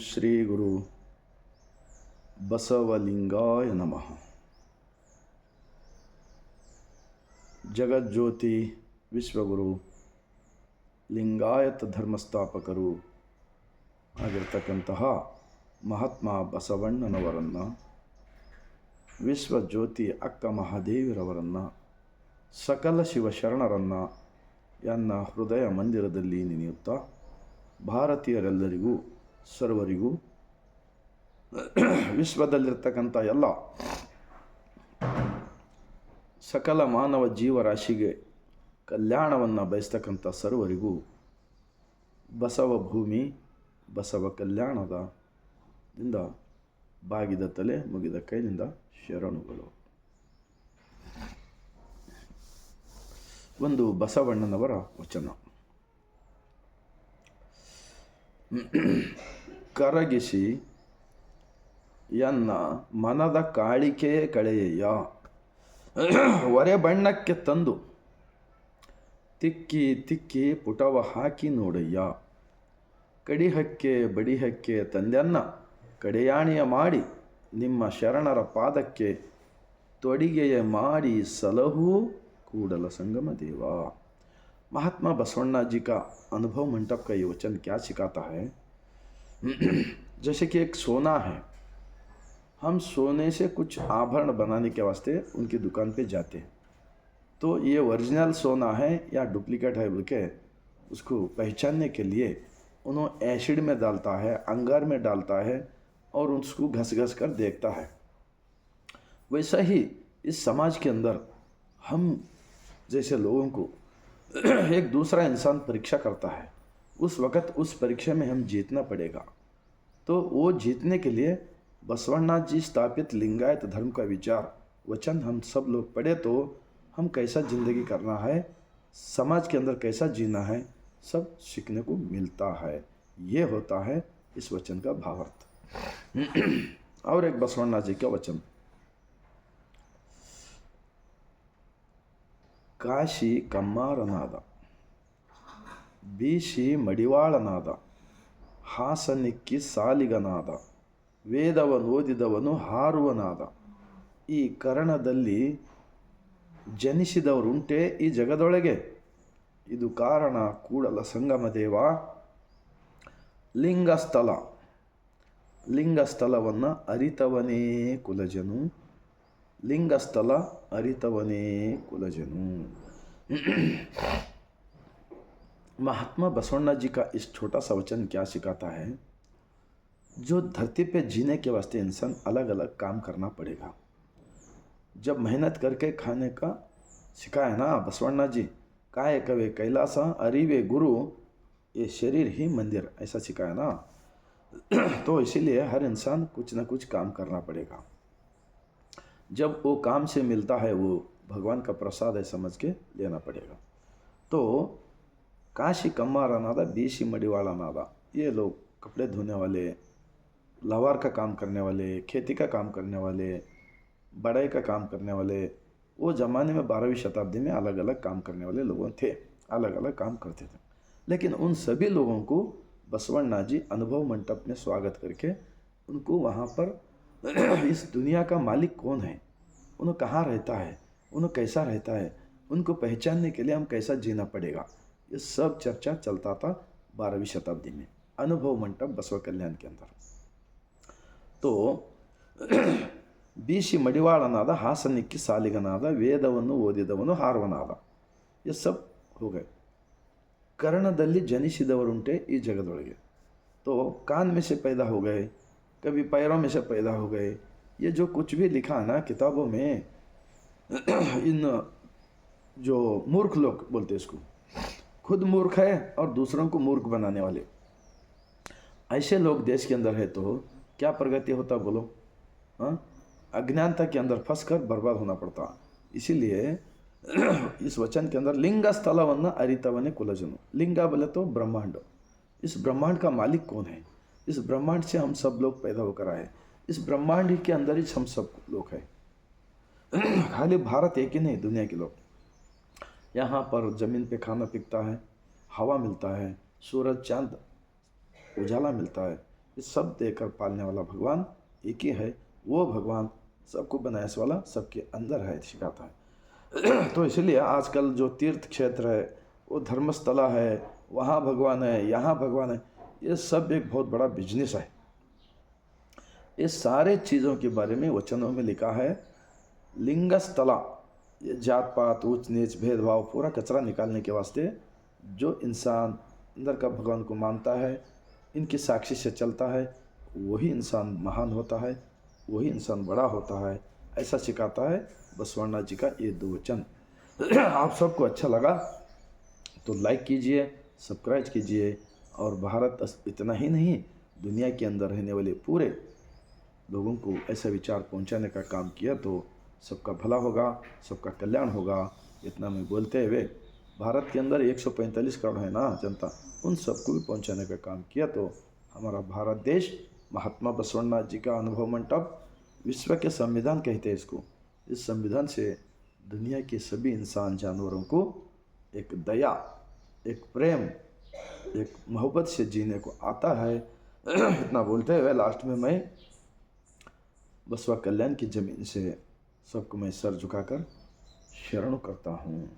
ಶ್ರೀ ಗುರು ಬಸವಲಿಂಗಾಯ ನಮಃ. ಜಗಜ್ಯೋತಿ ವಿಶ್ವಗುರು ಲಿಂಗಾಯತ ಧರ್ಮಸ್ಥಾಪಕರು ಆಗಿರ್ತಕ್ಕಂತಹ ಮಹಾತ್ಮ ಬಸವಣ್ಣನವರನ್ನು, ವಿಶ್ವಜ್ಯೋತಿ ಅಕ್ಕ ಮಹಾದೇವಿರವರನ್ನು, ಸಕಲ ಶಿವಶರಣರನ್ನು ಎನ್ನ ಹೃದಯ ಮಂದಿರದಲ್ಲಿ ನೆನೆಯುತ್ತಾ ಭಾರತೀಯರೆಲ್ಲರಿಗೂ ಸರ್ವರಿಗೂ ವಿಶ್ವದಲ್ಲಿರ್ತಕ್ಕಂಥ ಎಲ್ಲ ಸಕಲ ಮಾನವ ಜೀವರಾಶಿಗೆ ಕಲ್ಯಾಣವನ್ನು ಬಯಸ್ತಕ್ಕಂಥ ಸರ್ವರಿಗೂ ಬಸವ ಭೂಮಿ ಬಸವ ಕಲ್ಯಾಣದಿಂದ ಬಾಗಿದ ತಲೆ ಮುಗಿದ ಕೈನಿಂದ ಶರಣುಗಳು. ಒಂದು ಬಸವಣ್ಣನವರ ವಚನ. ಕರಗಿಸಿ ಎನ್ನ ಮನದ ಕಾಳಿಕೆಯೇ ಕಳೆಯಯ್ಯ, ಒರೆ ಬಣ್ಣಕ್ಕೆ ತಂದು ತಿಕ್ಕಿ ತಿಕ್ಕಿ ಪುಟವ ಹಾಕಿ ನೋಡಯ್ಯ, ಕಡಿಹಕ್ಕೆ ಬಡಿಹಕ್ಕೆ ತಂದೆನ್ನ ಕಡೆಯಾಣಿಯ ಮಾಡಿ ನಿಮ್ಮ ಶರಣರ ಪಾದಕ್ಕೆ ತೊಡಿಗೆಯ ಮಾಡಿ ಸಲಹೂ ಕೂಡಲ संगम देवा. महात्मा बसवण्णा जी का अनुभव मंडप का ये वचन क्या सिखाता है? जैसे कि एक सोना है, हम सोने से कुछ आभरण बनाने के वास्ते उनकी दुकान पे जाते हैं, तो ये ओरिजिनल सोना है या डुप्लीकेट है बोल के उसको पहचानने के लिए उन्होंने एसिड में डालता है, अंगार में डालता है और उसको घस घस कर देखता है. वैसा ही इस समाज के अंदर हम जैसे लोगों को एक दूसरा इंसान परीक्षा करता है, उस वक़्त उस परीक्षा में हम जीतना पड़ेगा. तो वो जीतने के लिए बसवण्णा जी स्थापित लिंगायत धर्म का विचार वचन हम सब लोग पढ़े तो हम कैसा ज़िंदगी करना है, समाज के अंदर कैसा जीना है, सब सीखने को मिलता है. ये होता है इस वचन का भावार्थ. और एक बसवण्णा जी का वचन. ಕಾಶಿ ಕಮ್ಮಾರನಾದ, ಬೀಶಿ ಮಡಿವಾಳನಾದ, ಹಾಸನಿಕ್ಕಿ ಸಾಲಿಗನಾದ, ವೇದವನ್ನೋದಿದವನು ಹಾರುವನಾದ. ಈ ಕರಣದಲ್ಲಿ ಜನಿಸಿದವರುಂಟೆ ಈ ಜಗದೊಳಗೆ, ಇದು ಕಾರಣ ಕೂಡಲ ಸಂಗಮ ದೇವ. ಲಿಂಗಸ್ಥಳ, ಲಿಂಗಸ್ಥಳವನ್ನು ಅರಿತವನೇ ಕುಲಜನು, लिंगस्थल अरितवने कुलजनु. महात्मा बसवण्णा जी का इस छोटा सा वचन क्या सिखाता है? जो धरती पे जीने के वास्ते इंसान अलग अलग काम करना पड़ेगा. जब मेहनत करके खाने का सिखाया ना बसवण्णा जी, काय कवे कैलास अरिवे गुरु, ये शरीर ही मंदिर, ऐसा सिखाया ना. तो इसीलिए हर इंसान कुछ ना कुछ काम करना पड़ेगा. जब वो काम से मिलता है वो भगवान का प्रसाद है समझ के लेना पड़ेगा. तो काशी कम्मारनादा, बीसी मडिवाळनादा, ये लोग कपड़े धोने वाले, लवार का काम करने वाले, खेती का काम करने वाले, बढ़ाई का काम करने वाले, वो ज़माने में 12वीं शताब्दी में अलग अलग काम करने वाले लोगों थे, अलग अलग काम करते थे. लेकिन उन सभी लोगों को बसवण्णा जी अनुभव मंडप में स्वागत करके उनको वहाँ पर इस दुनिया का मालिक कौन है, उन्हें कहाँ रहता है, उन्हें कैसा रहता है, उनको पहचानने के लिए हम कैसा जीना पड़ेगा, ये सब चर्चा चलता था 12वीं शताब्दी में अनुभव मंडप बसव कल्याण के अंदर. तो बीसी मडिवाळनाದ, ಹಾಸನಿಕ್ಕಿ ಸಾಲಿಗನಾದ, ವೇದವನ್ನು ಓದಿದವನು ಹಾರುವನಾದ, ये सब हो गए. कर्णದಲ್ಲಿ ಜನಿಸಿದವರುಂಟೆ ಈ ಜಗದೊಳಗೆ. तो कान में से पैदा हो गए, कभी पैरों में से पैदा हो गए. ये जो कुछ भी लिखा है ना किताबों में, इन जो मूर्ख लोग बोलते हैं इसको, खुद मूर्ख है और दूसरों को मूर्ख बनाने वाले ऐसे लोग देश के अंदर है तो क्या प्रगति होता बोलो? हाँ, अज्ञानता के अंदर फंस कर बर्बाद होना पड़ता. इसीलिए इस वचन के अंदर लिंग स्थलवन्न अरितवने कुलजनु. लिंगा बोले तो ब्रह्मांड. इस ब्रह्मांड का मालिक कौन है? इस ब्रह्मांड से हम सब लोग पैदा होकर आए. इस ब्रह्मांड के अंदर ही हम सब लोग हैं. खाली भारत एक ही नहीं, दुनिया के लोग. यहाँ पर ज़मीन पे खाना पिकता है, हवा मिलता है, सूरज चांद उजाला मिलता है, ये सब देकर पालने वाला भगवान एक ही है। वो भगवान सबको बनाने वाला सबके अंदर है, सिखाता है। तो इसलिए आजकल जो तीर्थ क्षेत्र है, वो धर्मस्थला है, वहाँ भगवान है, यहाँ भगवान है, ये सब एक बहुत बड़ा बिजनेस है। इस सारे चीज़ों के बारे में वचनों में लिखा है। लिंगस्थला, ये जात पात, ऊंच नीच, भेदभाव, पूरा कचरा निकालने के वास्ते जो इंसान अंदर का भगवान को मानता है, इनकी साक्षी से चलता है, वही इंसान महान होता है, वही इंसान बड़ा होता है, ऐसा सिखाता है बसवण्णा जी का ये 2 वचन। आप सबको अच्छा लगा तो लाइक कीजिए, सब्सक्राइब कीजिए, और भारत इतना ही नहीं, दुनिया के अंदर रहने वाले पूरे लोगों को ऐसा विचार पहुंचाने का काम किया तो सबका भला होगा, सबका कल्याण होगा। इतना मैं बोलते हुए, भारत के अंदर 145 करोड़ है ना जनता, उन सबको भी पहुंचाने का काम किया तो हमारा भारत देश महात्मा बसवण्णा जी का अनुभव मंडप, विश्व के संविधान कहते हैं इसको। इस संविधान से दुनिया के सभी इंसान जानवरों को एक दया, एक प्रेम, एक मोहब्बत से जीने को आता है। इतना बोलते हुए लास्ट में मैं बसवा कल्याण की ज़मीन से सबको मैं सर झुकाकर शरण करता हूँ।